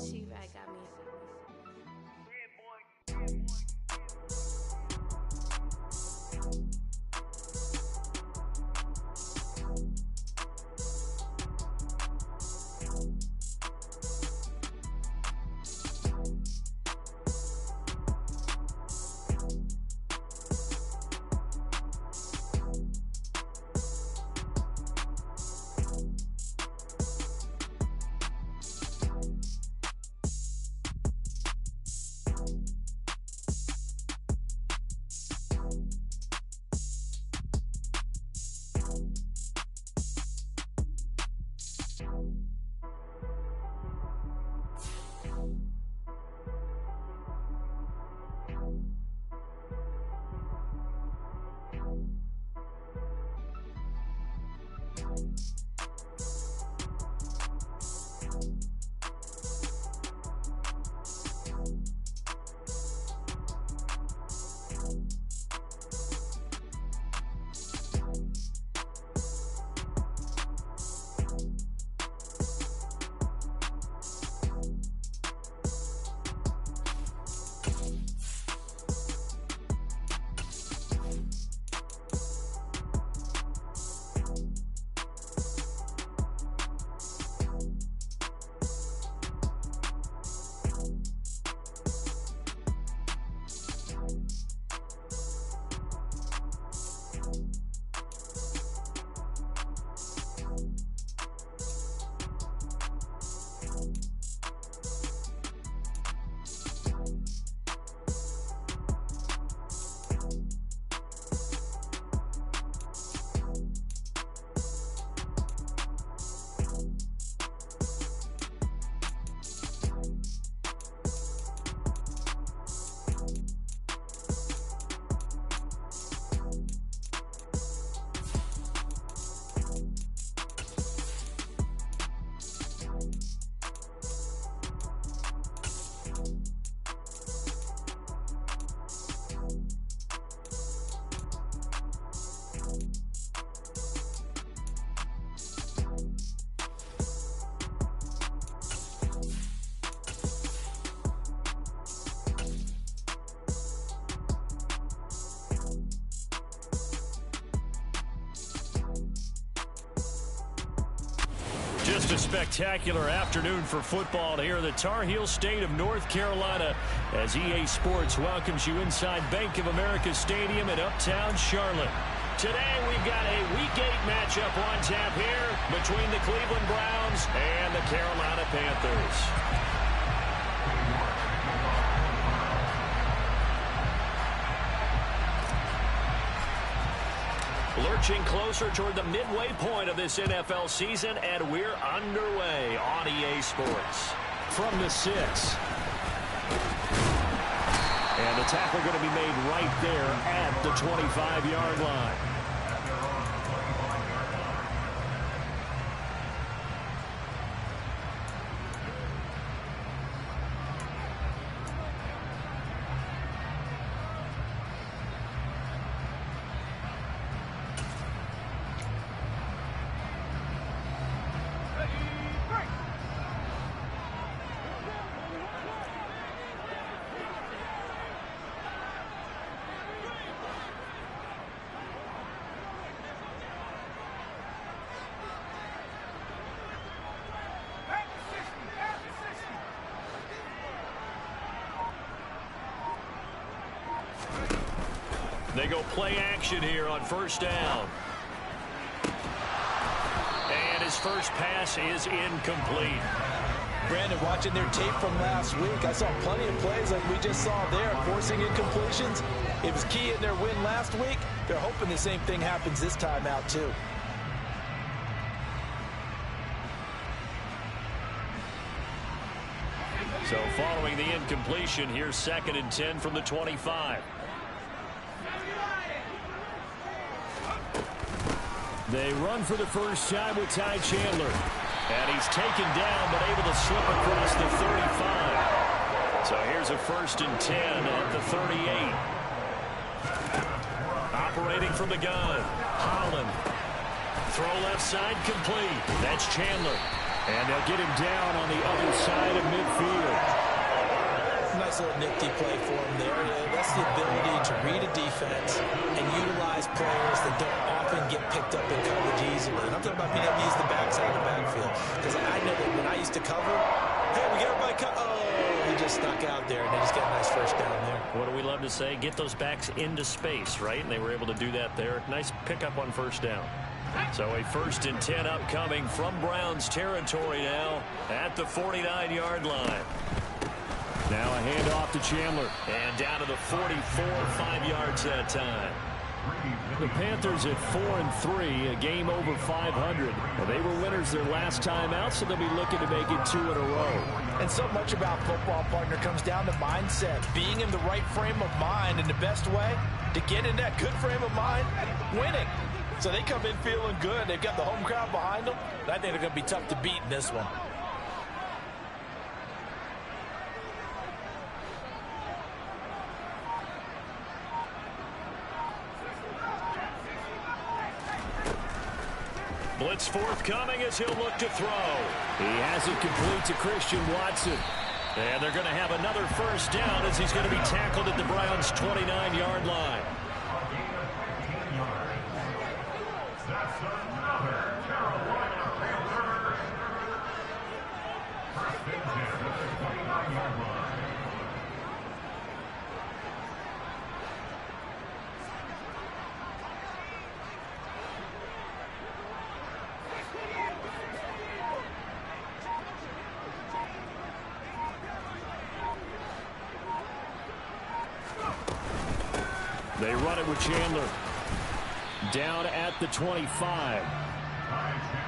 She-Rag got me. Just a spectacular afternoon for football here in the Tar Heel state of North Carolina as EA Sports welcomes you inside Bank of America Stadium in Uptown Charlotte. Today we've got a Week 8 matchup on tap here between the Cleveland Browns and the Carolina Panthers. Lurching closer toward the midway point of this NFL season, and we're underway on EA Sports. From the 6. And the tackle going to be made right there at the 25-yard line. They go play action here on first down. And his first pass is incomplete. Brandon, watching their tape from last week, I saw plenty of plays like we just saw there, forcing incompletions. It was key in their win last week. They're hoping the same thing happens this time out, too. So following the incompletion, here's 2nd and 10 from the 25. They run for the first time with Ty Chandler. And he's taken down, but able to slip across the 35. So here's a 1st and 10 at the 38. Operating from the gun. Holland. Throw left side complete. That's Chandler. And they'll get him down on the other side of midfield. Nice little nifty play for him there. That's the ability to read a defense and utilize players that don't often get picked up in coverage easily. And I'm talking about being able to use the backside of the backfield. Because I know that when I used to cover, hey, we got everybody he just snuck out there, and they just got a nice first down there. What do we love to say? Get those backs into space, right? And they were able to do that there. Nice pickup on first down. So a 1st and 10 upcoming from Browns territory now at the 49-yard line. Now a handoff to Chandler. And down to the 44, 5 yards that time. The Panthers at 4-3, a game over 500. Well, they were winners their last time out, so they'll be looking to make it 2 in a row. And so much about football, partner, comes down to mindset. Being in the right frame of mind, and the best way to get in that good frame of mind, winning. So they come in feeling good. They've got the home crowd behind them. And I think they're going to be tough to beat in this one. Blitz forthcoming as he'll look to throw. He has it complete to Christian Watson. And they're going to have another first down as he's going to be tackled at the Browns' 29-yard line. They run it with Chandler. Down at the 25.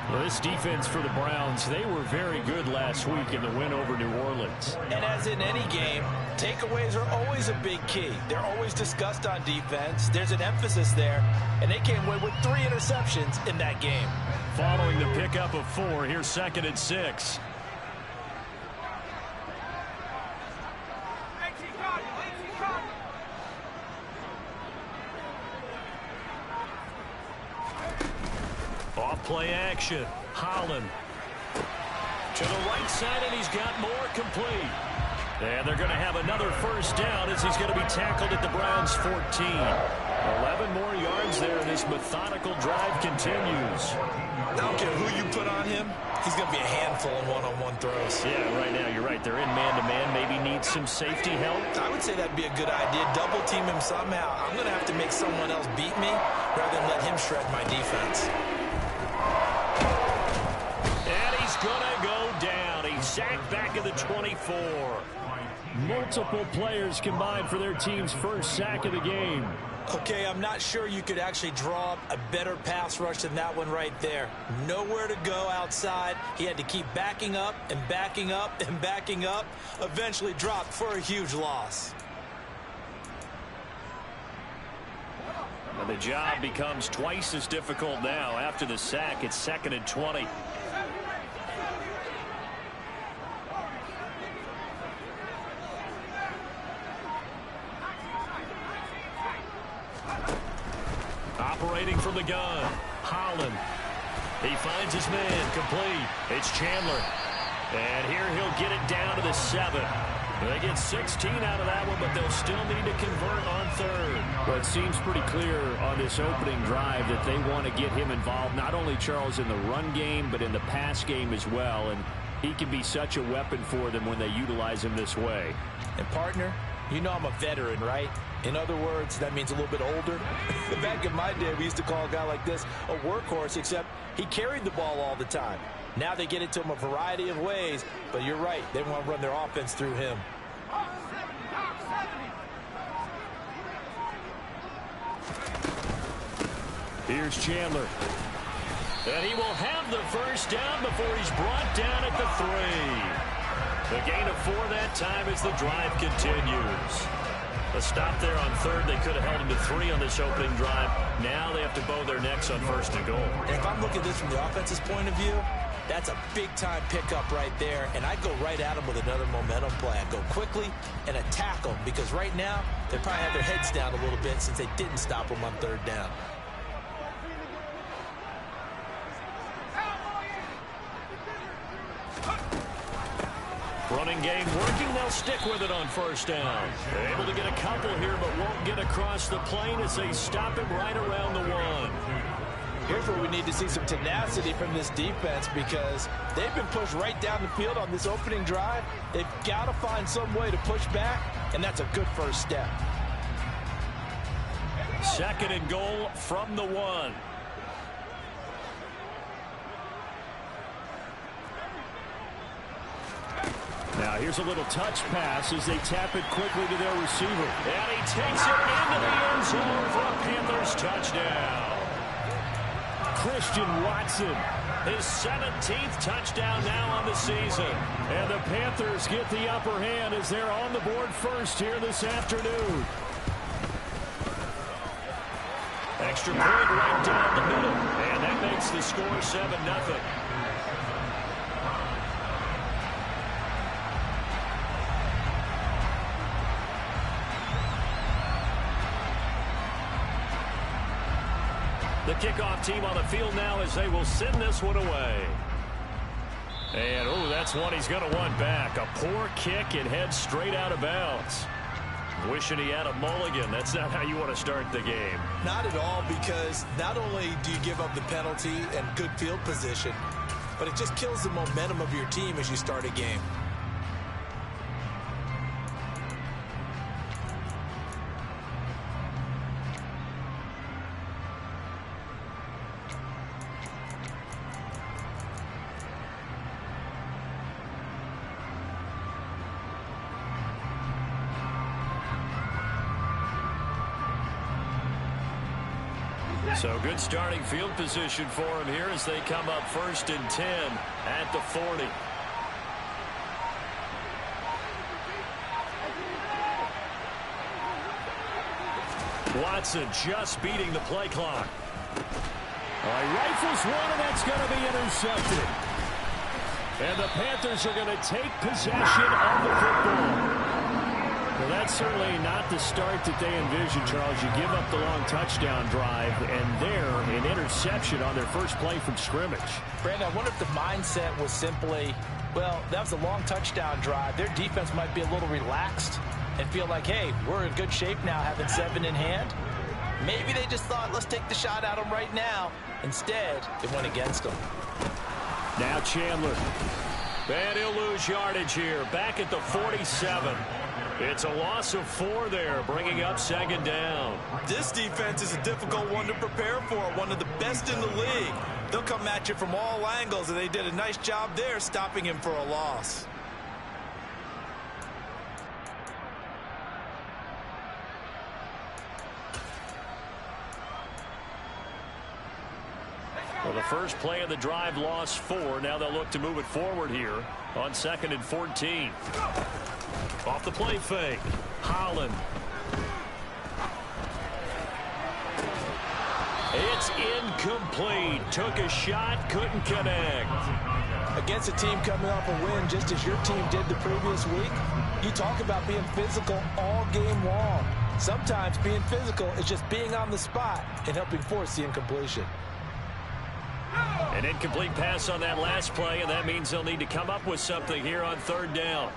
Well, this defense for the Browns, they were very good last week in the win over New Orleans. And as in any game, takeaways are always a big key. They're always discussed on defense. There's an emphasis there, and they came away with 3 interceptions in that game. Following the pickup of 4, here's 2nd and 6. Play action. Holland to the right side, and he's got more complete. And they're going to have another first down as he's going to be tackled at the Browns' 14. 11 more yards there, and this methodical drive continues. I don't care who you put on him. He's going to be a handful in one-on-one throws. Yeah, right now, you're right. They're in man-to-man. Maybe needs some safety help. I would say that'd be a good idea. Double team him somehow. I'm going to have to make someone else beat me rather than let him shred my defense. Gonna go down. He's sacked back at the 24. Multiple players combined for their team's first sack of the game. Okay, I'm not sure you could actually draw up a better pass rush than that one right there. Nowhere to go outside. He had to keep backing up and backing up and backing up. Eventually dropped for a huge loss. And the job becomes twice as difficult now. After the sack, it's 2nd and 20. Operating from the gun, Holland. He finds his man, complete. It's Chandler. And here he'll get it down to the 7. They get 16 out of that one, but they'll still need to convert on 3rd. Well, it seems pretty clear on this opening drive that they want to get him involved, not only, Charles, in the run game, but in the pass game as well. And he can be such a weapon for them when they utilize him this way. And, partner, you know I'm a veteran, right? In other words, that means a little bit older. Back in my day, we used to call a guy like this a workhorse, except he carried the ball all the time. Now they get it to him a variety of ways, but you're right. They want to run their offense through him. Here's Chandler. And he will have the first down before he's brought down at the 3. The gain of 4 that time as the drive continues. A stop there on 3rd. They could have held him to 3 on this opening drive. Now they have to bow their necks on 1st and goal. And if I'm looking at this from the offense's point of view, that's a big-time pickup right there. And I'd go right at him with another momentum play. I'd go quickly and attack them because right now they probably have their heads down a little bit since they didn't stop him on 3rd down. Running game working. They'll stick with it on first down. They're able to get a couple here, but won't get across the plane as they stop him right around the 1. Here's where we need to see some tenacity from this defense because they've been pushed right down the field on this opening drive. They've got to find some way to push back, and that's a good first step. 2nd and goal from the 1. Now here's a little touch pass as they tap it quickly to their receiver. And he takes it into the end zone for a Panthers touchdown. Christian Watson. His 17th touchdown now on the season. And the Panthers get the upper hand as they're on the board first here this afternoon. Extra point right down the middle. And that makes the score 7-0. The kickoff team on the field now as they will send this one away. And, oh, that's one he's going to want back. A poor kick and heads straight out of bounds. Wishing he had a mulligan. That's not how you want to start the game. Not at all, because not only do you give up the penalty and good field position, but it just kills the momentum of your team as you start a game. So good starting field position for him here as they come up 1st and 10 at the 40. Watson just beating the play clock. He rifles one, and that's going to be intercepted. And the Panthers are going to take possession of the football. Well, that's certainly not the start that they envisioned, Charles. You give up the long touchdown drive, and there, an interception on their first play from scrimmage. Brandon, I wonder if the mindset was simply, well, that was a long touchdown drive. Their defense might be a little relaxed and feel like, hey, we're in good shape now having 7 in hand. Maybe they just thought, let's take the shot at them right now. Instead, it went against them. Now Chandler. And he'll lose yardage here, back at the 47. It's a loss of 4 there, bringing up 2nd down. This defense is a difficult one to prepare for, one of the best in the league. They'll come at you from all angles, and they did a nice job there stopping him for a loss. Well, the first play of the drive lost 4. Now they'll look to move it forward here on 2nd and 14. Off the play fake. Holland. It's incomplete. Took a shot, couldn't connect. Against a team coming off a win just as your team did the previous week, you talk about being physical all game long. Sometimes being physical is just being on the spot and helping force the incompletion. An incomplete pass on that last play, and that means they'll need to come up with something here on 3rd down.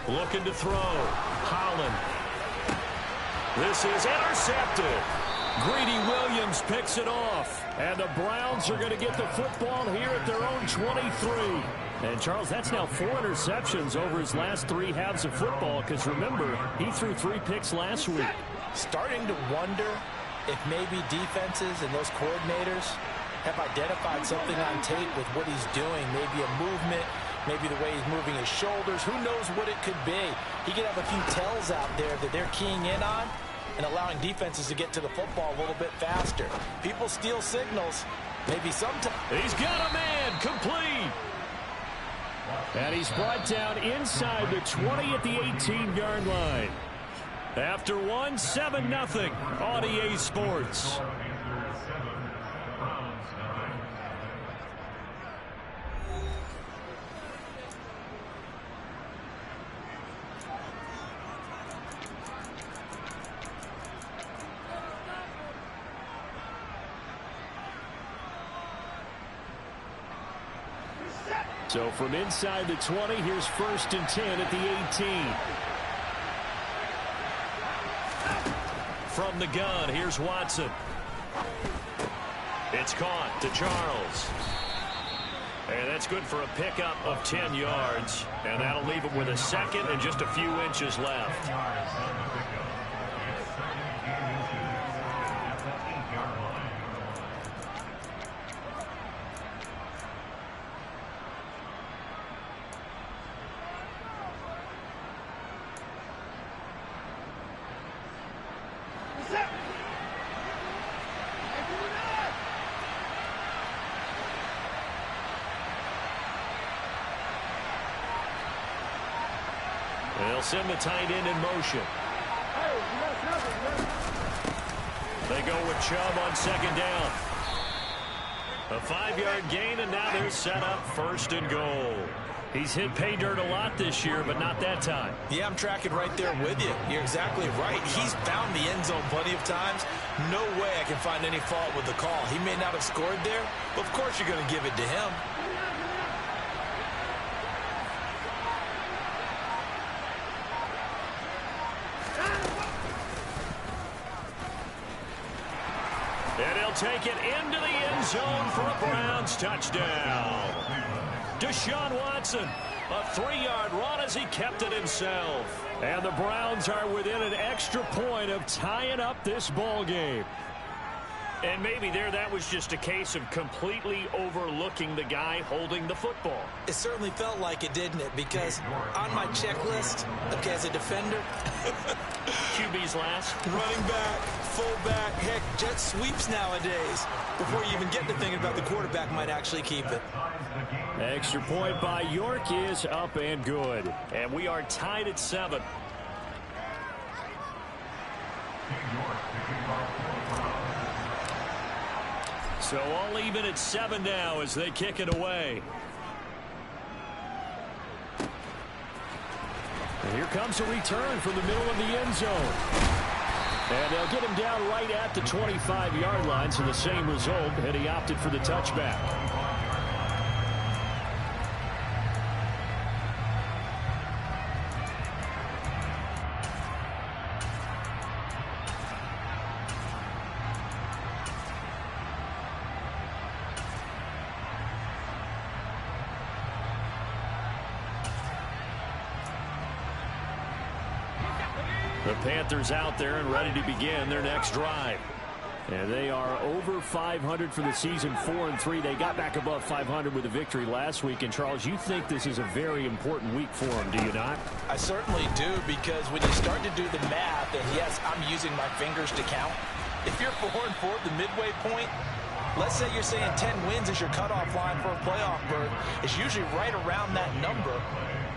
Looking to throw. Holland. This is intercepted. Greedy Williams picks it off. And the Browns are going to get the football here at their own 23. And, Charles, that's now 4 interceptions over his last 3 halves of football, because, remember, he threw 3 picks last week. Starting to wonder if maybe defenses and those coordinators have identified something on tape with what he's doing, maybe a movement, maybe the way he's moving his shoulders. Who knows what it could be? He could have a few tells out there that they're keying in on and allowing defenses to get to the football a little bit faster. People steal signals. Maybe sometimes. He's got a man. Complete. And he's brought down inside the 20 at the 18-yard line. After 1, 7-0 on EA Sports. So from inside the 20, here's 1st and 10 at the 18. From the gun, here's Watson. It's caught to Charles. And that's good for a pickup of 10 yards. And that'll leave him with a second and just a few inches left. They'll send the tight end in motion. They go with Chubb on 2nd down. A 5-yard gain, and now they're set up 1st and goal. He's hit pay dirt a lot this year, but not that time. Yeah, I'm tracking right there with you. You're exactly right. He's found the end zone plenty of times. No way I can find any fault with the call. He may not have scored there, but of course you're going to give it to him. And he'll take it into the end zone for a Browns touchdown. Deshaun Watson, a 3-yard run as he kept it himself. And the Browns are within an extra point of tying up this ball game. And maybe that was just a case of completely overlooking the guy holding the football. It certainly felt like it, didn't it? Because on my checklist, okay, as a defender, QB's last. running back, fullback, heck, jet sweeps nowadays. Before you even get to thinking about the quarterback might actually keep it. Extra point by York is up and good. And we are tied at 7. So all even at 7 now as they kick it away. And here comes a return from the middle of the end zone. And they'll get him down right at the 25-yard line, so the same result, and he opted for the touchback. The Panthers out there and ready to begin their next drive. And they are over 500 for the season, 4-3. They got back above 500 with a victory last week. And, Charles, you think this is a very important week for them, do you not? I certainly do, because when you start to do the math, and yes, I'm using my fingers to count. If you're 4-4 at the midway point, let's say you're saying 10 wins is your cutoff line for a playoff berth. It's usually right around that number.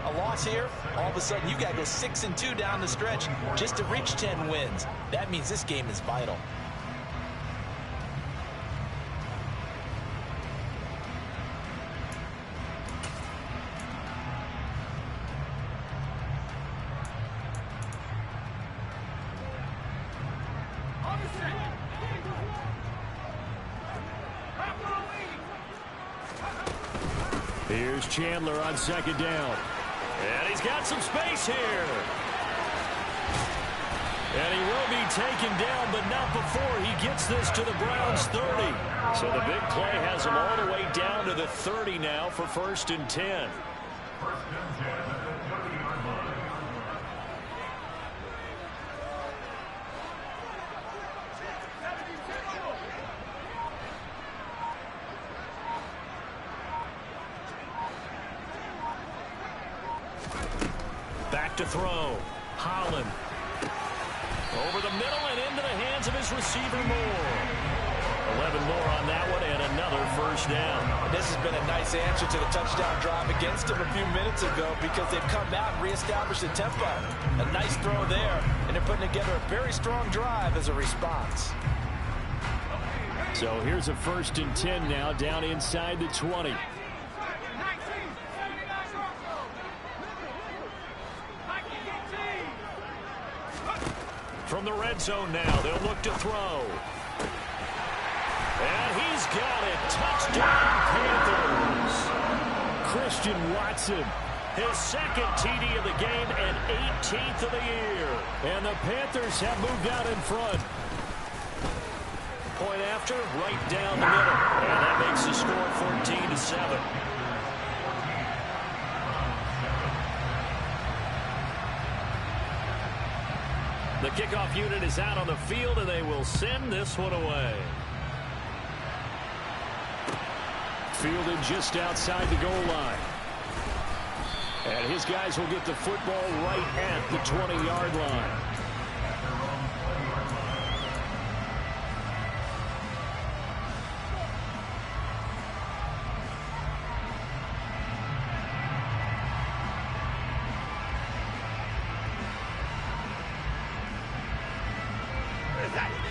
A loss here, all of a sudden you got to go 6-2 down the stretch just to reach 10 wins. That means this game is vital. Here's Chandler on 2nd down. And he's got some space here. And he will be taken down, but not before he gets this to the Browns 30. So the big play has him all the way down to the 30 now for 1st and 10. Back to throw. Holland. Over the middle and into the hands of his receiver Moore. 11 more on that one and another 1st down. This has been a nice answer to the touchdown drive against him a few minutes ago, because they've come out and reestablished the tempo. A nice throw there, and they're putting together a very strong drive as a response. So here's a 1st and 10 now, down inside the 20. From the red zone now, they'll look to throw. And he's got it. Touchdown, Panthers. Christian Watson. His second TD of the game and 18th of the year. And the Panthers have moved out in front. Point after, right down the middle. And that makes the score 14-7. The kickoff unit is out on the field, and they will send this one away. Fielded just outside the goal line. And his guys will get the football right at the 20-yard line.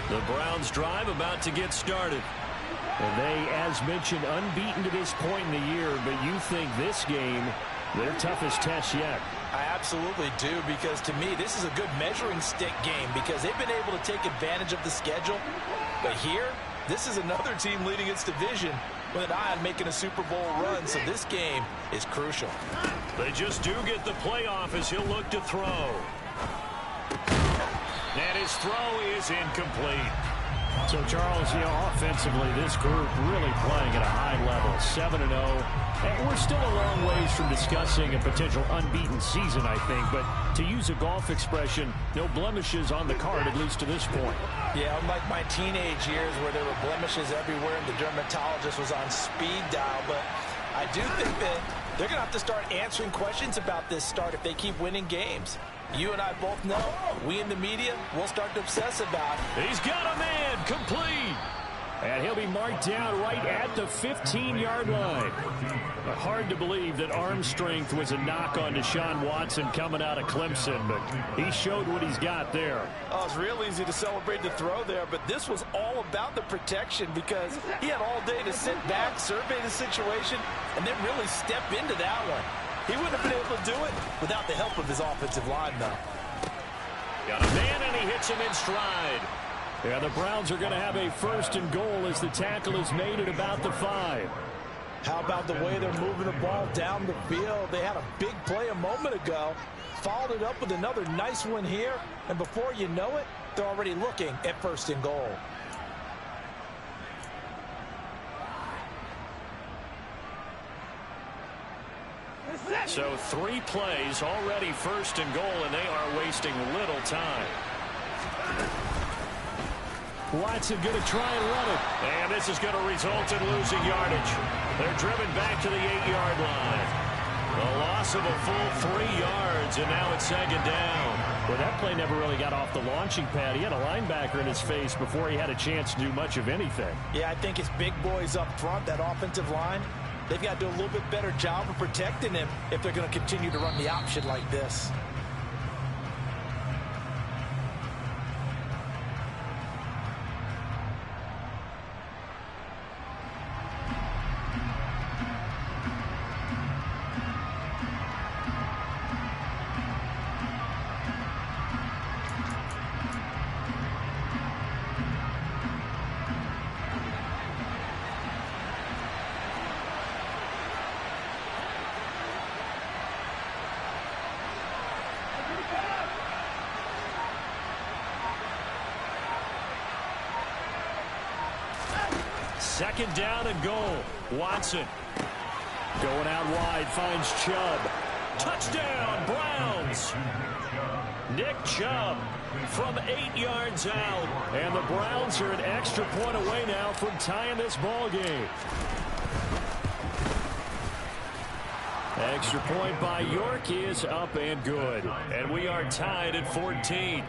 The Browns drive about to get started. And they, as mentioned, unbeaten to this point in the year, but you think this game, their toughest test yet. I absolutely do, because to me, this is a good measuring stick game because they've been able to take advantage of the schedule. But here, this is another team leading its division with an eye on making a Super Bowl run, so this game is crucial. They just do get the playoff as he'll look to throw. And his throw is incomplete. So, Charles, offensively, this group really playing at a high level, 7-0. And we're still a long ways from discussing a potential unbeaten season, I think. But to use a golf expression, no blemishes on the card, at least to this point. Yeah, unlike my teenage years where there were blemishes everywhere and the dermatologist was on speed dial. But I do think that they're going to have to start answering questions about this start if they keep winning games. You and I both know, we in the media, we'll start to obsess about it. He's got a man, complete. And he'll be marked down right at the 15-yard line. Hard to believe that arm strength was a knock on Deshaun Watson coming out of Clemson, but he showed what he's got there. Oh, it's real easy to celebrate the throw there, but this was all about the protection because he had all day to sit back, survey the situation, and then really step into that one. He wouldn't have been able to do it without the help of his offensive line, though. Got a man, and he hits him in stride. Yeah, the Browns are going to have a 1st and goal as the tackle is made at about the 5. How about the way they're moving the ball down the field? They had a big play a moment ago, followed it up with another nice one here, and before you know it, they're already looking at 1st and goal. So 3 plays already 1st and goal, and they are wasting little time. Watson going to try and run it. And this is going to result in losing yardage. They're driven back to the 8-yard line. The loss of a full 3 yards, and now it's 2nd down. Well, that play never really got off the launching pad. He had a linebacker in his face before he had a chance to do much of anything. Yeah, I think his big boys up front, that offensive line, they've got to do a little bit better job of protecting him if they're going to continue to run the option like this. Second down and goal. Watson. Going out wide, finds Chubb. Touchdown, Browns. Nick Chubb from 8 yards out. And the Browns are an extra point away now from tying this ball game. Extra point by York is up and good. And we are tied at 14.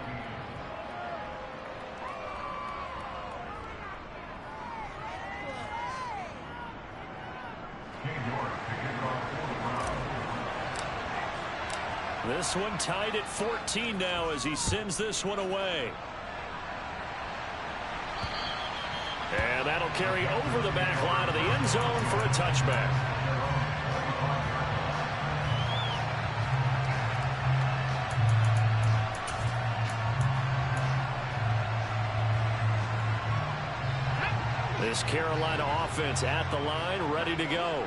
This one tied at 14 now as he sends this one away. And that'll carry over the back line of the end zone for a touchback. This Carolina offense at the line, ready to go.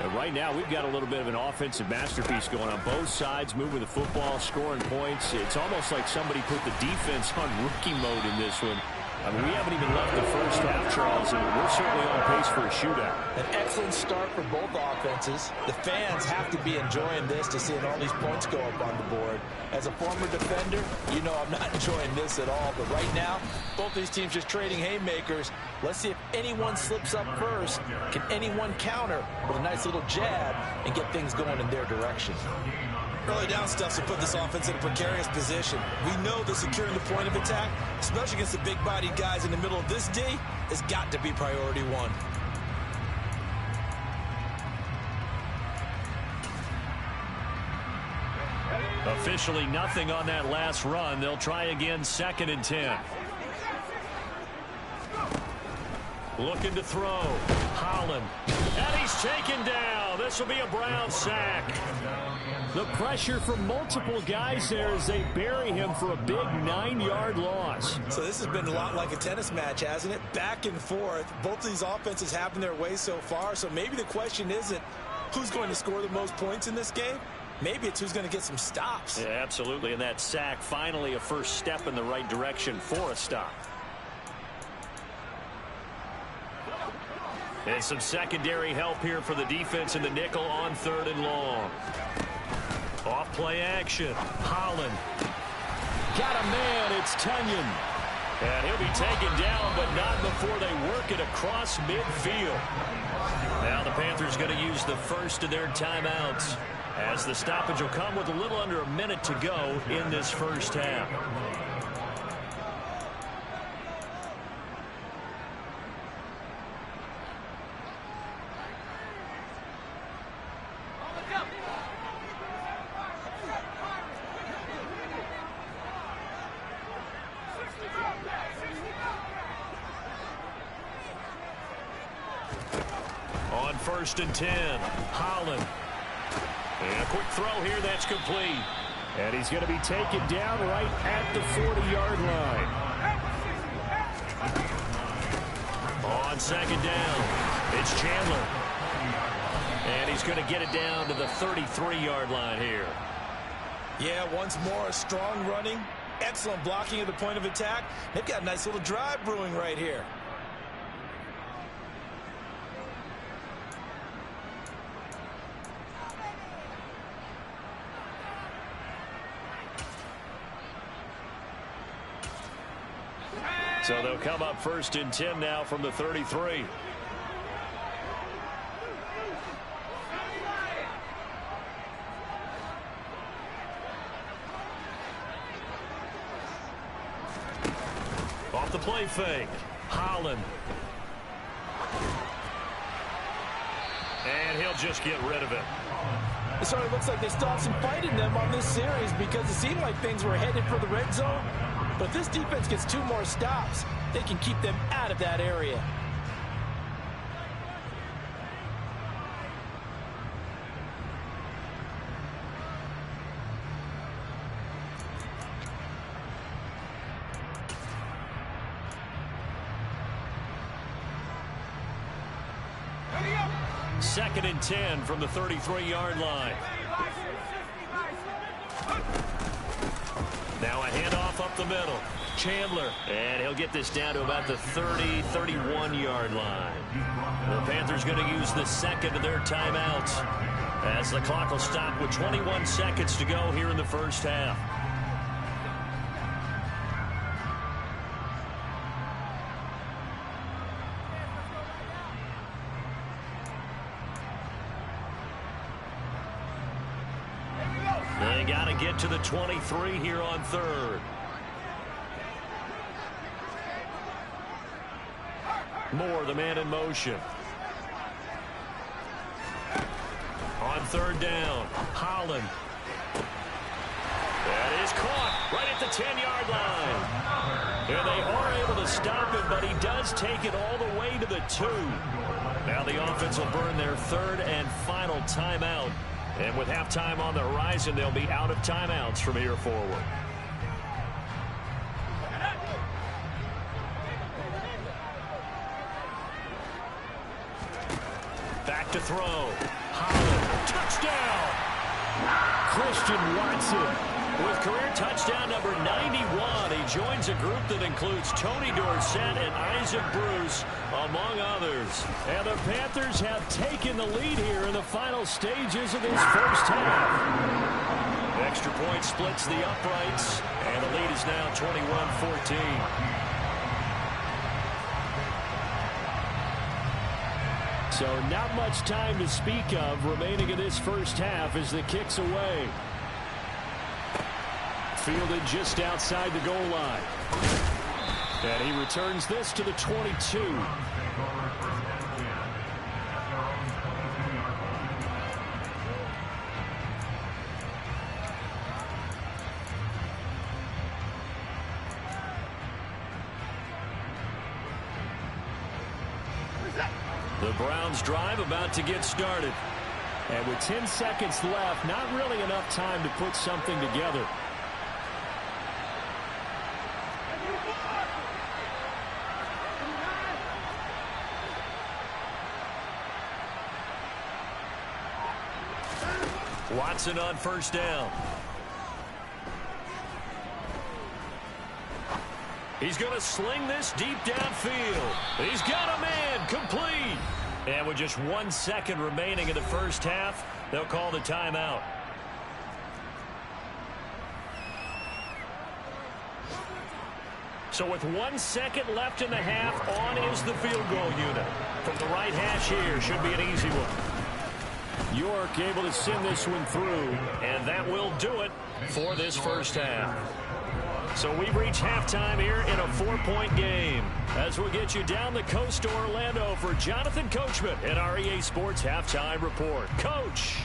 And right now, we've got a little bit of an offensive masterpiece going on both sides, moving the football, scoring points. It's almost like somebody put the defense on rookie mode in this one. I mean, we haven't even left the first half, Charles, and we're certainly on pace for a shootout. An excellent start for both offenses. The fans have to be enjoying this to seeing all these points go up on the board. As a former defender, you know I'm not enjoying this at all. But right now, both these teams just trading haymakers. Let's see if anyone slips up first. Can anyone counter with a nice little jab and get things going in their direction? Early down stuff to put this offense in a precarious position. We know that securing the point of attack, especially against the big-bodied guys in the middle of this D, has got to be priority one. Officially nothing on that last run. They'll try again 2nd and 10. Looking to throw. Holland. And he's taken down. This will be a Brown sack. The pressure from multiple guys there as they bury him for a big 9-yard loss. So this has been a lot like a tennis match, hasn't it? Back and forth. Both of these offenses having their way so far. So maybe the question isn't who's going to score the most points in this game. Maybe it's who's going to get some stops. Yeah, absolutely. And that sack, finally a first step in the right direction for a stop. And some secondary help here for the defense in the nickel on 3rd and long. Off play action. Holland. Got a man. It's Tunyon. And he'll be taken down, but not before they work it across midfield. Now the Panthers going to use the first of their timeouts, as the stoppage will come with a little under a minute to go in this first half. On 1st and 10, Holland. And a quick throw here that's complete. And he's going to be taken down right at the 40-yard line. On 2nd down, it's Chandler. And he's going to get it down to the 33-yard line here. Yeah, once more, strong running, excellent blocking at the point of attack. They've got a nice little drive brewing right here. So they'll come up 1st and 10 now from the 33. Off the play fake. Holland. And he'll just get rid of it. It sort of looks like they still have some fight in them on this series because it seemed like things were headed for the red zone. But if this defense gets 2 more stops, they can keep them out of that area. Second and 10 from the 33-yard line. Now a handoff up the middle. Chandler. And he'll get this down to about the 30-31-yard line. The Panthers going to use the second of their timeouts, as the clock will stop with 21 seconds to go here in the first half. They got to get to the 23 here on 3rd. Moore, the man in motion. On 3rd down, Holland. That is caught right at the 10-yard line. And they are able to stop him, but he does take it all the way to the 2. Now the offense will burn their 3rd and final timeout. And with halftime on the horizon, they'll be out of timeouts from here forward. Back to throw. Touchdown! Christian Watson. With career touchdown number 91, he joins a group that includes Tony Dorsett and Isaac Bruce, among others. And the Panthers have taken the lead here in the final stages of this first half. Extra point splits the uprights, and the lead is now 21-14. So not much time to speak of remaining in this first half as the kick's away. Fielded just outside the goal line. And he returns this to the 22. The Browns drive about to get started. And with 10 seconds left, not really enough time to put something together. Watson on first down. He's going to sling this deep downfield. He's got a man, complete. And with just 1 second remaining in the first half, they'll call the timeout. So with 1 second left in the half, on is the field goal unit. From the right hash here, should be an easy one. York able to send this one through. And that will do it for this first half. So we've reached halftime here in a 4-point game. As we get you down the coast to Orlando for Jonathan Coachman in our EA Sports Halftime Report. Coach.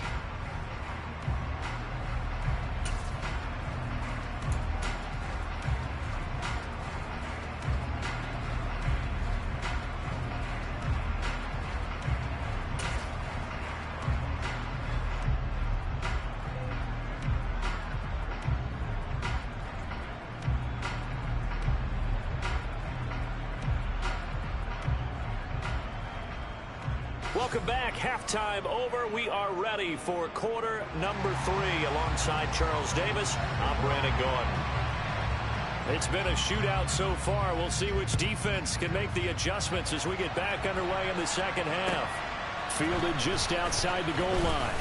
Welcome back. Halftime over. We are ready for quarter number 3 alongside Charles Davis. I'm Brandon Gaudin. It's been a shootout so far. We'll see which defense can make the adjustments as we get back underway in the second half. Fielded just outside the goal line.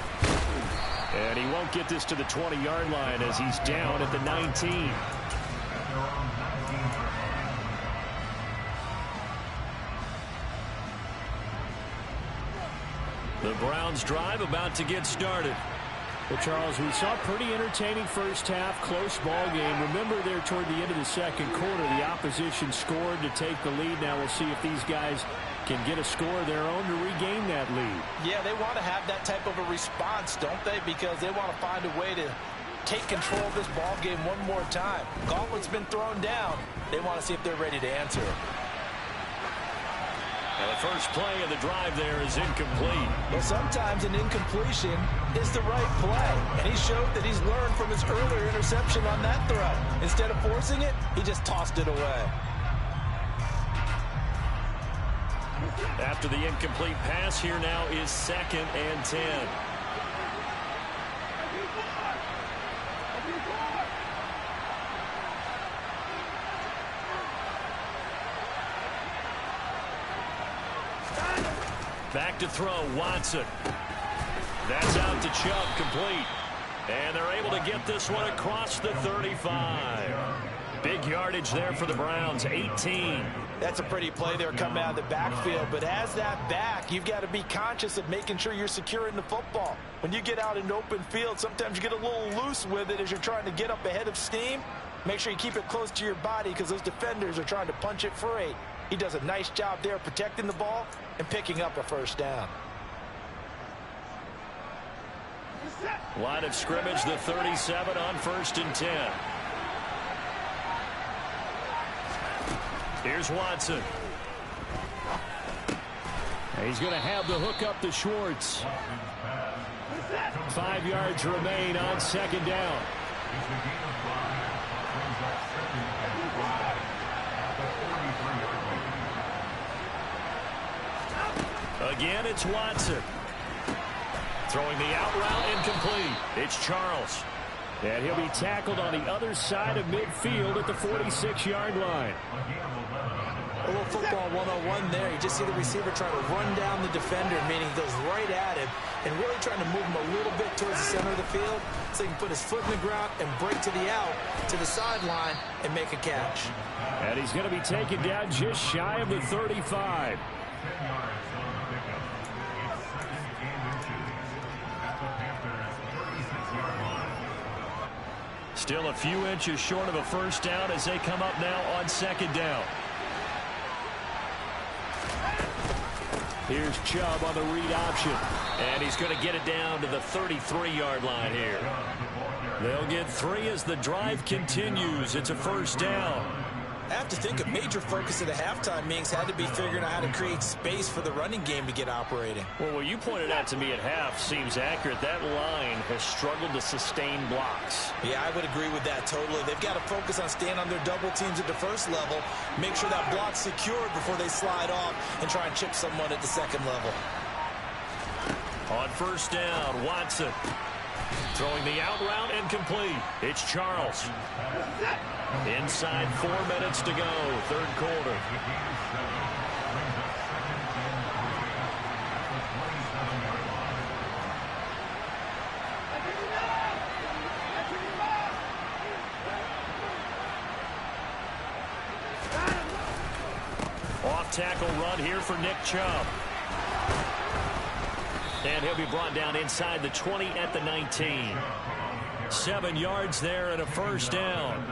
And he won't get this to the 20-yard line as he's down at the 19. The Browns drive about to get started. Well, Charles, we saw a pretty entertaining first half, close ball game. Remember there toward the end of the second quarter, the opposition scored to take the lead. Now we'll see if these guys can get a score of their own to regain that lead. Yeah, they want to have that type of a response, don't they? Because they want to find a way to take control of this ball game one more time. Gauntlet's been thrown down. They want to see if they're ready to answer it. And the first play of the drive there is incomplete. Well, sometimes an incompletion is the right play. And he showed that he's learned from his earlier interception on that throw. Instead of forcing it, he just tossed it away. After the incomplete pass, here now is 2nd and 10. Back to throw, Watson. That's out to Chubb, complete. And they're able to get this one across the 35. Big yardage there for the Browns, 18. That's a pretty play there coming out of the backfield. But as that back, you've got to be conscious of making sure you're securing the football. When you get out in open field, sometimes you get a little loose with it as you're trying to get up ahead of steam. Make sure you keep it close to your body because those defenders are trying to punch it free. He does a nice job there protecting the ball and picking up a first down. Line of scrimmage, the 37 on 1st and 10. Here's Watson. He's going to have the hook up to Schwartz. 5 yards remain on 2nd down. Again, it's Watson. Throwing the out route incomplete. It's Charles. And he'll be tackled on the other side of midfield at the 46-yard line. A little football 101 there. You just see the receiver trying to run down the defender, meaning he goes right at him and really trying to move him a little bit towards the center of the field so he can put his foot in the ground and break to the out, to the sideline, and make a catch. And he's going to be taken down just shy of the 35. Still a few inches short of a first down as they come up now on second down. Here's Chubb on the read option. And he's going to get it down to the 33-yard line here. They'll get 3 as the drive continues. It's a first down. I have to think a major focus of the halftime meetings had to be figuring out how to create space for the running game to get operating. Well, what you pointed out to me at half seems accurate. That line has struggled to sustain blocks. Yeah, I would agree with that totally. They've got to focus on staying on their double teams at the first level, make sure that block's secured before they slide off and try and chip someone at the second level. On first down, Watson. Throwing the out route incomplete. It's Charles. Inside 4 minutes to go, third quarter. Off tackle run here for Nick Chubb. And he'll be brought down inside the 20 at the 19. 7 yards there and a first down.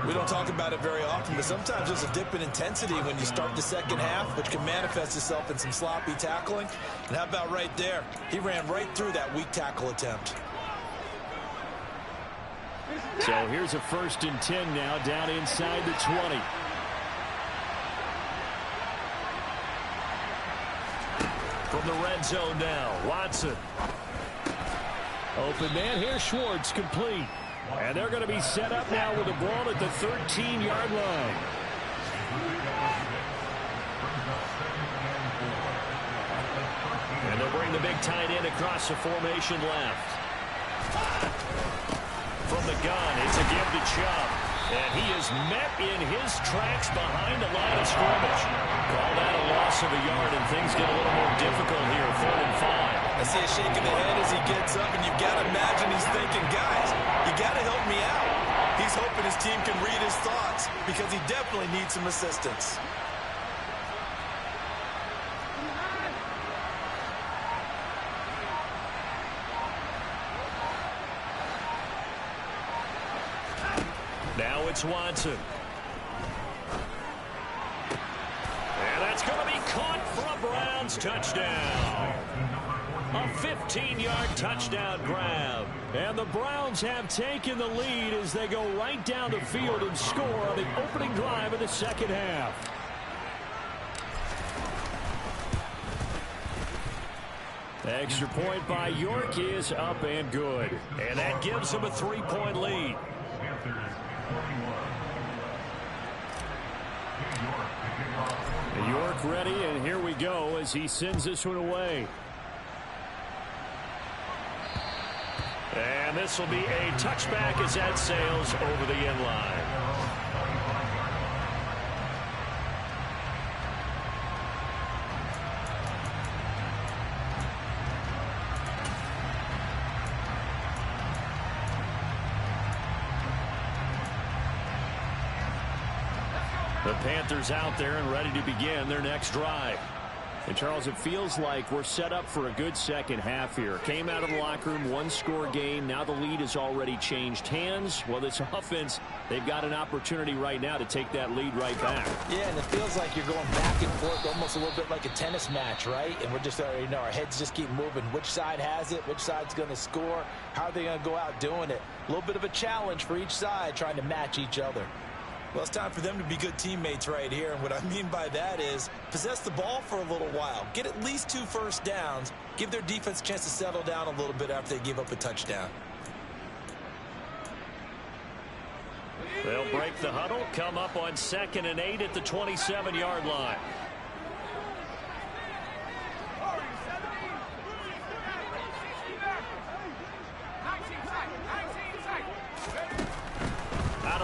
We don't talk about it very often, but sometimes there's a dip in intensity when you start the second half, which can manifest itself in some sloppy tackling. And how about right there? He ran right through that weak tackle attempt. So here's a 1st and 10 now down inside the 20. From the red zone now, Watson. Open man here, Schwartz, complete. And they're going to be set up now with the ball at the 13-yard line. And they'll bring the big tight end across the formation left. From the gun, it's a give to Chubb. And he is met in his tracks behind the line of scrimmage. Call that a loss of a yard, and things get a little more difficult here, 4th and 5. I see a shake of the head as he gets up, and you've got to imagine he's thinking, guys, you got to help me out. He's hoping his team can read his thoughts because he definitely needs some assistance. Now it's Watson. And that's going to be caught for a Browns touchdown. A 15-yard touchdown grab. And the Browns have taken the lead as they go right down the field and score on the opening drive of the second half. Extra point by York is up and good. And that gives them a 3-point lead. York ready, and here we go as he sends this one away. And this will be a touchback as that sails over the end line. The Panthers out there and ready to begin their next drive. And Charles, it feels like we're set up for a good second half here. Came out of the locker room, 1-score game. Now the lead has already changed hands. Well, this offense, they've got an opportunity right now to take that lead right back. Yeah, and it feels like you're going back and forth almost a little bit like a tennis match, right? And we're just already know our heads just keep moving. Which side has it? Which side's going to score? How are they going to go out doing it? A little bit of a challenge for each side trying to match each other. Well, it's time for them to be good teammates right here. And what I mean by that is possess the ball for a little while. Get at least 2 first downs. Give their defense a chance to settle down a little bit after they give up a touchdown. They'll break the huddle, come up on 2nd and 8 at the 27-yard line.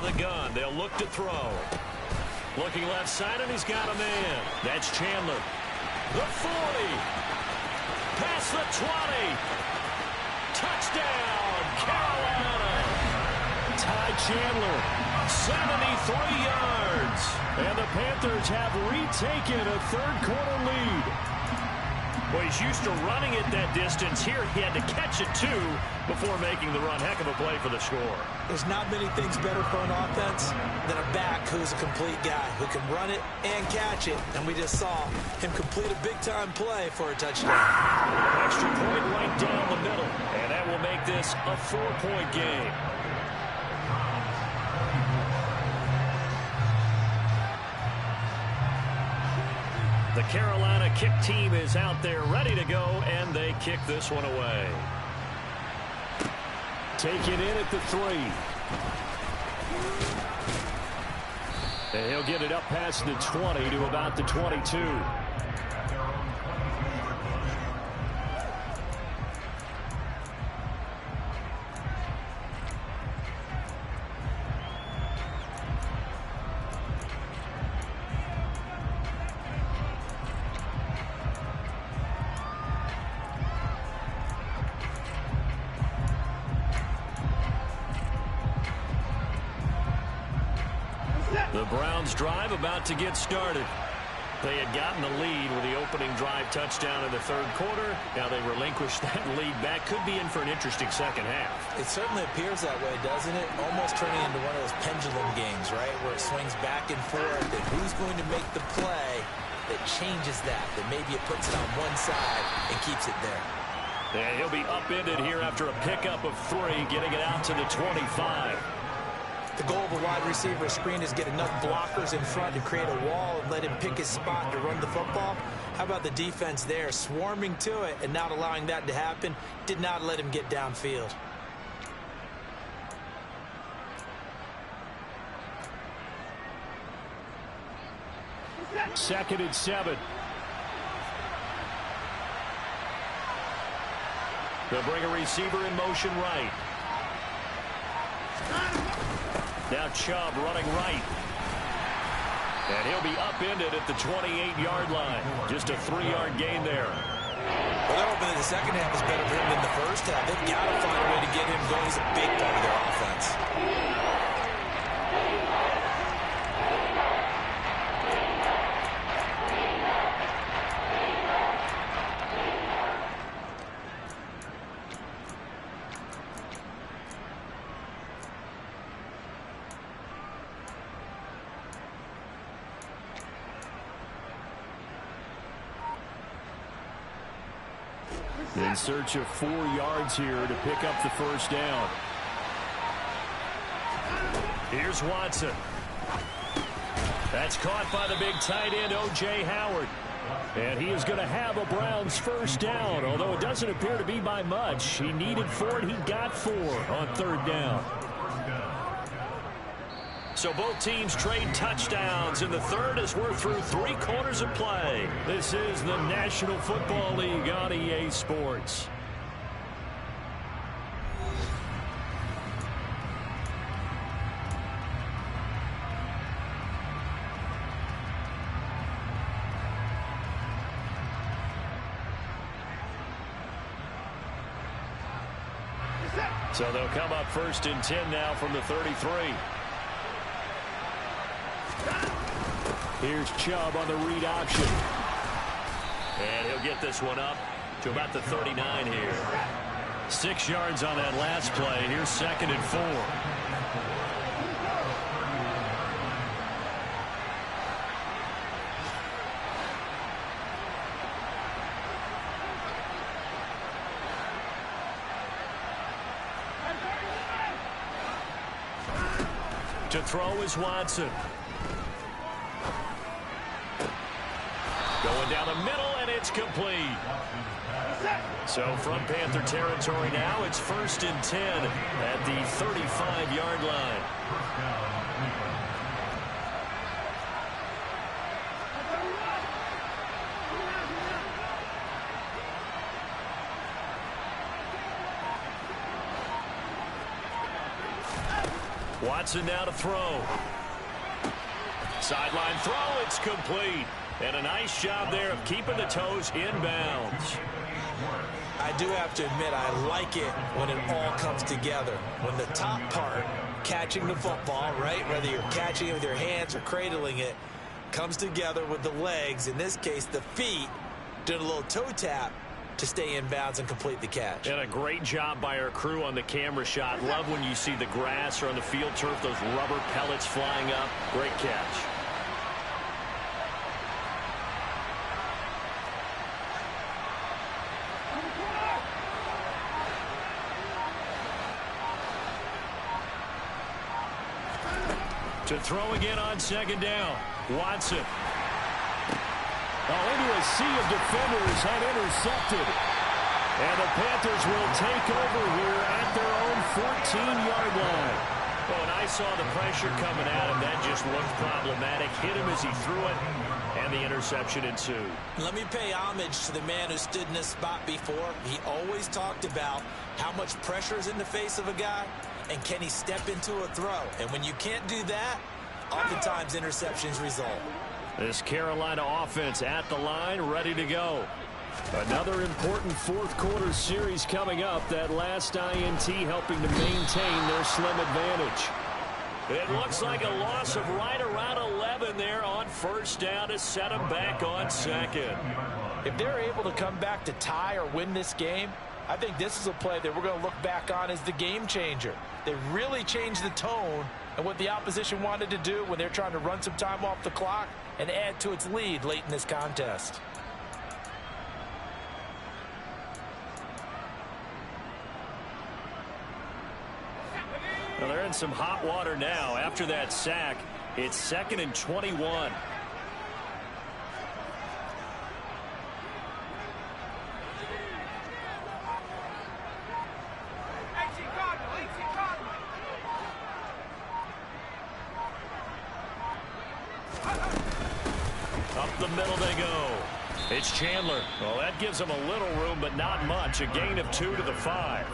the gun. They'll look to throw. Looking left side, and he's got a man. That's Chandler. The 40. Past the 20. Touchdown, Carolina. Ty Chandler, 73 yards. and the Panthers have retaken a third-quarter lead. Well, he's used to running it that distance. Here he had to catch it, too, before making the run. Heck of a play for the score. There's not many things better for an offense than a back who's a complete guy who can run it and catch it. And we just saw him complete a big-time play for a touchdown. Extra point right down the middle. And that will make this a 4-point game. The Carolina kick team is out there ready to go, and they kick this one away. Take it in at the 3. And he'll get it up past the 20 to about the 22. The Browns drive about to get started. They had gotten the lead with the opening drive touchdown in the third quarter. Now they relinquished that lead back. Could be in for an interesting second half. It certainly appears that way, doesn't it? Almost turning into one of those pendulum games, right? Where it swings back and forth. And who's going to make the play that changes that? That maybe it puts it on one side and keeps it there. And he'll be upended here after a pickup of 3, getting it out to the 25. The goal of a wide receiver screen is get enough blockers in front to create a wall and let him pick his spot to run the football. How about the defense there, swarming to it and not allowing that to happen? Did not let him get downfield. Second and 7. They'll bring a receiver in motion right. Now Chubb running right. And he'll be upended at the 28-yard line. Just a 3-yard gain there. Well, they're hoping that the second half is better for him than the first half. They've got to find a way to get him going. He's a big part of their offense. In search of 4 yards here to pick up the first down. Here's Watson. That's caught by the big tight end, O.J. Howard. And he is going to have a Browns first down, although it doesn't appear to be by much. He needed 4, and he got 4 on third down. So both teams trade touchdowns in the third as we're through 3 quarters of play. This is the National Football League on EA Sports. So they'll come up first and 10 now from the 33. Here's Chubb on the read option. And he'll get this one up to about the 39 here. 6 yards on that last play. Here's second and 4. To throw is Watson. Going down the middle, and it's complete. So from Panther territory now, it's first and 10 at the 35-yard line. Watson now to throw. Sideline throw, it's complete. And a nice job there of keeping the toes in bounds. I do have to admit, I like it when it all comes together. When the top part, catching the football, right, whether you're catching it with your hands or cradling it, comes together with the legs, in this case the feet, doing a little toe tap to stay in bounds and complete the catch. And a great job by our crew on the camera shot. Love when you see the grass or on the field turf, those rubber pellets flying up. Great catch. To throw again on second down. Watson. Into a sea of defenders and intercepted. And the Panthers will take over here at their own 14-yard line. Well, when I saw the pressure coming at him, that just looked problematic. Hit him as he threw it, and the interception ensued. Let me pay homage to the man who stood in this spot before. He always talked about how much pressure is in the face of a guy, and can he step into a throw? And when you can't do that, oftentimes interceptions result. This Carolina offense at the line, ready to go. Another important fourth-quarter series coming up. That last INT helping to maintain their slim advantage. It looks like a loss of right around 11 there on first down to set them back on second. If they're able to come back to tie or win this game, I think this is a play that we're going to look back on as the game changer. They really changed the tone and what the opposition wanted to do when they're trying to run some time off the clock and add to its lead late in this contest. Well, they're in some hot water now. After that sack, it's 2nd and 21. Up the middle they go. It's Chandler. Well, that gives them a little room, but not much. A gain of 2 to the 5.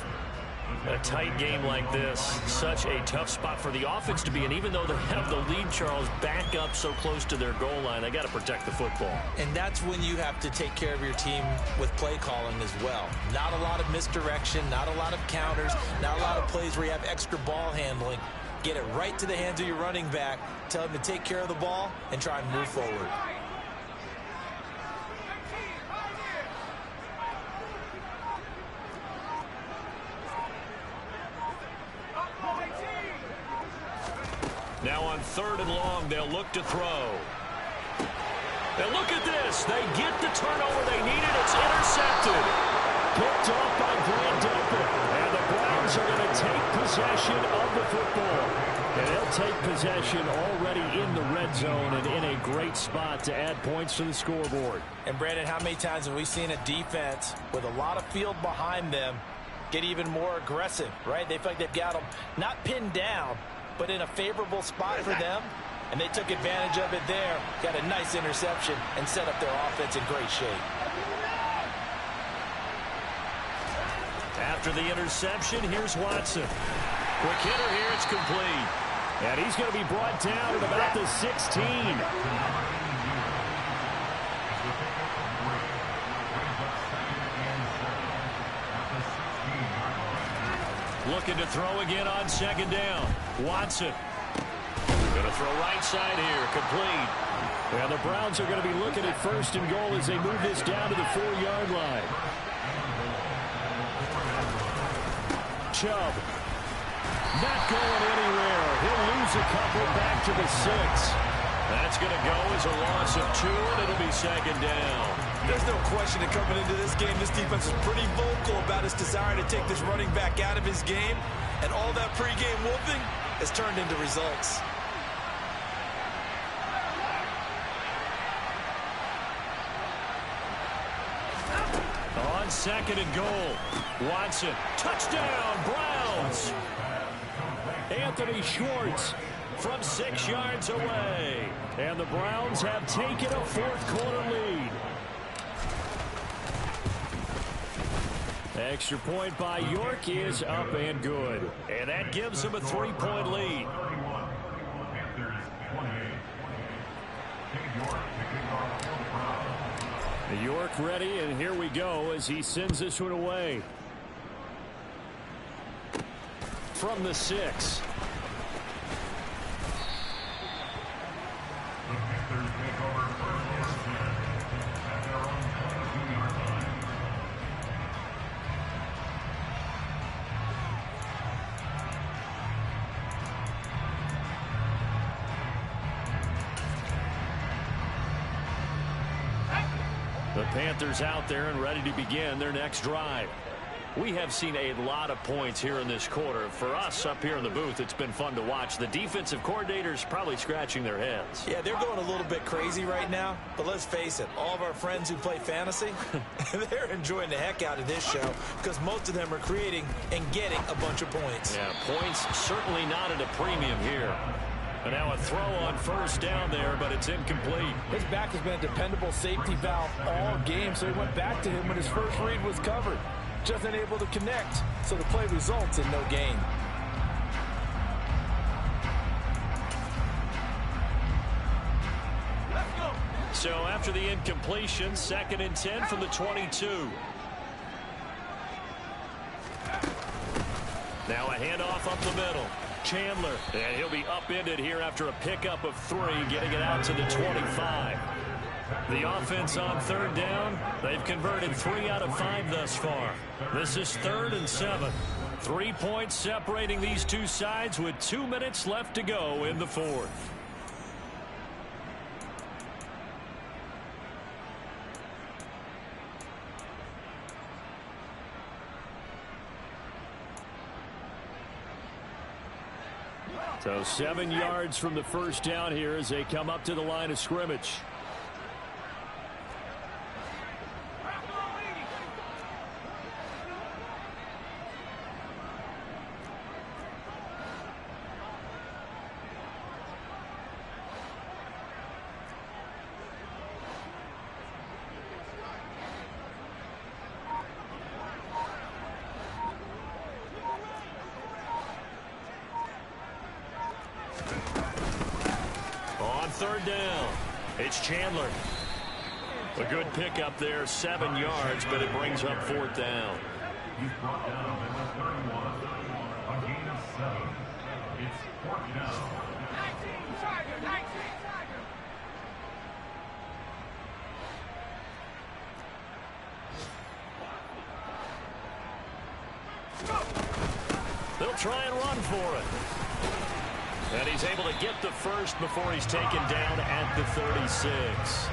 A tight game like this, such a tough spot for the offense to be in. Even though they have the lead, Charles, back up so close to their goal line, they got to protect the football. And that's when you have to take care of your team with play calling as well. Not a lot of misdirection, not a lot of counters, not a lot of plays where you have extra ball handling. Get it right to the hands of your running back, tell him to take care of the ball, and try and move forward. Now on 3rd and long, they'll look to throw. And look at this. They get the turnover they needed. It's intercepted. Picked off by Grant Delpit. And the Browns are going to take possession of the football. And they'll take possession already in the red zone and in a great spot to add points to the scoreboard. And Brandon, how many times have we seen a defense with a lot of field behind them get even more aggressive, right? They feel like they've got them not pinned down, but in a favorable spot for them, and they took advantage of it there, got a nice interception, and set up their offense in great shape. After the interception, here's Watson. Quick hitter here, it's complete. And he's going to be brought down at about the 16. Looking to throw again on 2nd down. Watson. Going to throw right side here. Complete. And the Browns are going to be looking at 1st and goal as they move this down to the 4-yard line. Chubb. Not going anywhere. He'll lose a couple back to the 6. That's going to go as a loss of 2, and it'll be 2nd down. There's no question that coming into this game, this defense is pretty vocal about its desire to take this running back out of his game. And all that pregame whooping has turned into results. On 2nd and goal, Watson. Touchdown, Browns. Anthony Schwartz from 6 yards away. And the Browns have taken a fourth-quarter lead. Extra point by York is up and good. And that gives them a 3-point lead. York ready, and here we go as he sends this one away. From the 6. The Panthers out there and ready to begin their next drive. We have seen a lot of points here in this quarter. For us up here in the booth, it's been fun to watch. The defensive coordinators probably scratching their heads. Yeah, they're going a little bit crazy right now. But let's face it, all of our friends who play fantasy, they're enjoying the heck out of this show because most of them are creating and getting a bunch of points. Yeah, points certainly not at a premium here. And now a throw on first down there, but it's incomplete. His back has been a dependable safety valve all game, so he went back to him when his first read was covered. Just unable to connect, so the play results in no gain. So after the incompletion, 2nd and 10 from the 22. Now a handoff up the middle. Chandler, and he'll be upended here after a pickup of 3, getting it out to the 25. The offense on 3rd down, they've converted 3 out of 5 thus far. This is 3rd and 7. 3 points separating these two sides with 2 minutes left to go in the 4th. So 7 yards from the first down here as they come up to the line of scrimmage. On 3rd down, it's Chandler. A good pickup there, 7 yards, but it brings up 4th down. He's brought down number 31, a gain of 7. It's 4th down. 19, Tiger, 19, Tiger. They'll try and run for it. And he's able to get the first before he's taken down at the 36.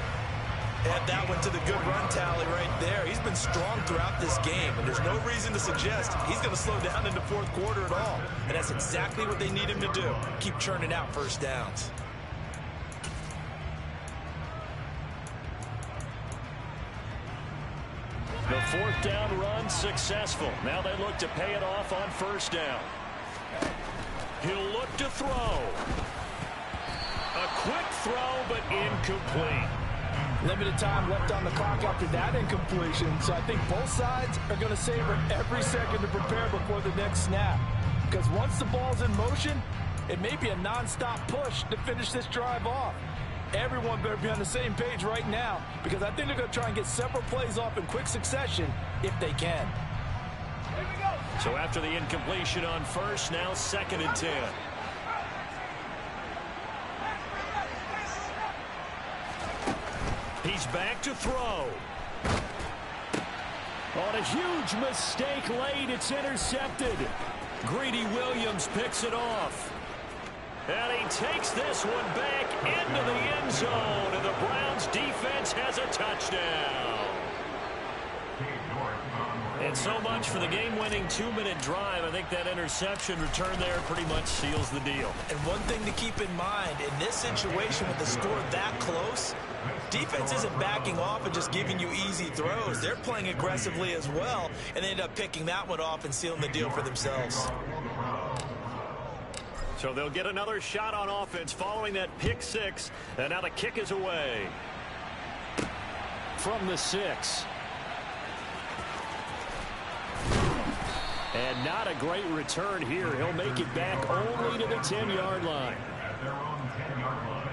Add that one to the good run tally right there. He's been strong throughout this game, and there's no reason to suggest he's going to slow down in the 4th quarter at all. And that's exactly what they need him to do. Keep churning out first downs. The 4th down run successful. Now they look to pay it off on first down. He'll look to throw. A quick throw, but incomplete. Limited time left on the clock after that incompletion, so I think both sides are going to savor every second to prepare before the next snap. Because once the ball's in motion, it may be a non-stop push to finish this drive off. Everyone better be on the same page right now, because I think they're going to try and get several plays off in quick succession if they can. So after the incompletion on first, now 2nd and 10. He's back to throw. On a huge mistake late, it's intercepted. Greedy Williams picks it off. And he takes this one back into the end zone, and the Browns defense has a touchdown. And so much for the game-winning 2-minute drive. I think that interception return there pretty much seals the deal. And one thing to keep in mind, in this situation with the score that close, defense isn't backing off and just giving you easy throws. They're playing aggressively as well, and they end up picking that one off and sealing the deal for themselves. So they'll get another shot on offense following that pick 6, and now the kick is away. From the 6. And not a great return here. He'll make it back only to the 10-yard line. At their own 10-yard line.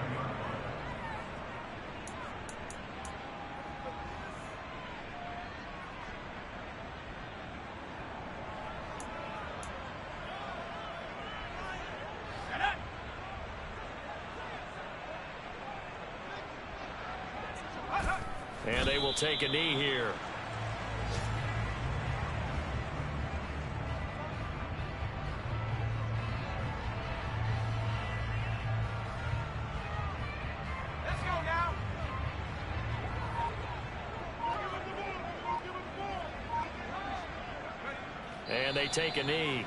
And they will take a knee here. Let's go now. And they take a knee.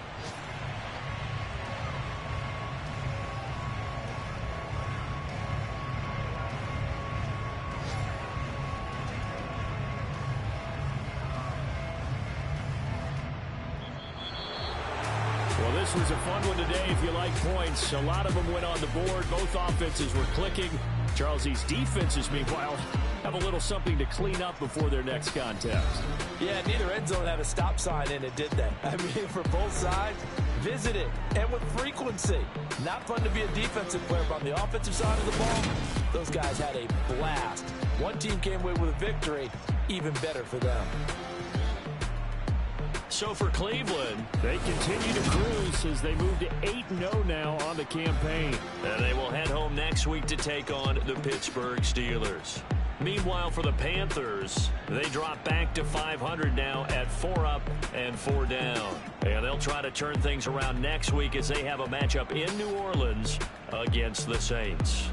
Well, this was a fun one today if you like points. A lot of them went on the board. Both offenses were clicking. Charles, these defenses, meanwhile, have a little something to clean up before their next contest. Yeah, neither end zone had a stop sign in it, did they? I mean, for both sides, visited and with frequency. Not fun to be a defensive player, but on the offensive side of the ball, those guys had a blast. One team came away with a victory, even better for them. So for Cleveland, they continue to cruise as they move to 8-0 now on the campaign. And they will head home next week to take on the Pittsburgh Steelers. Meanwhile, for the Panthers, they drop back to 500 now at 4 up and 4 down. And they'll try to turn things around next week as they have a matchup in New Orleans against the Saints.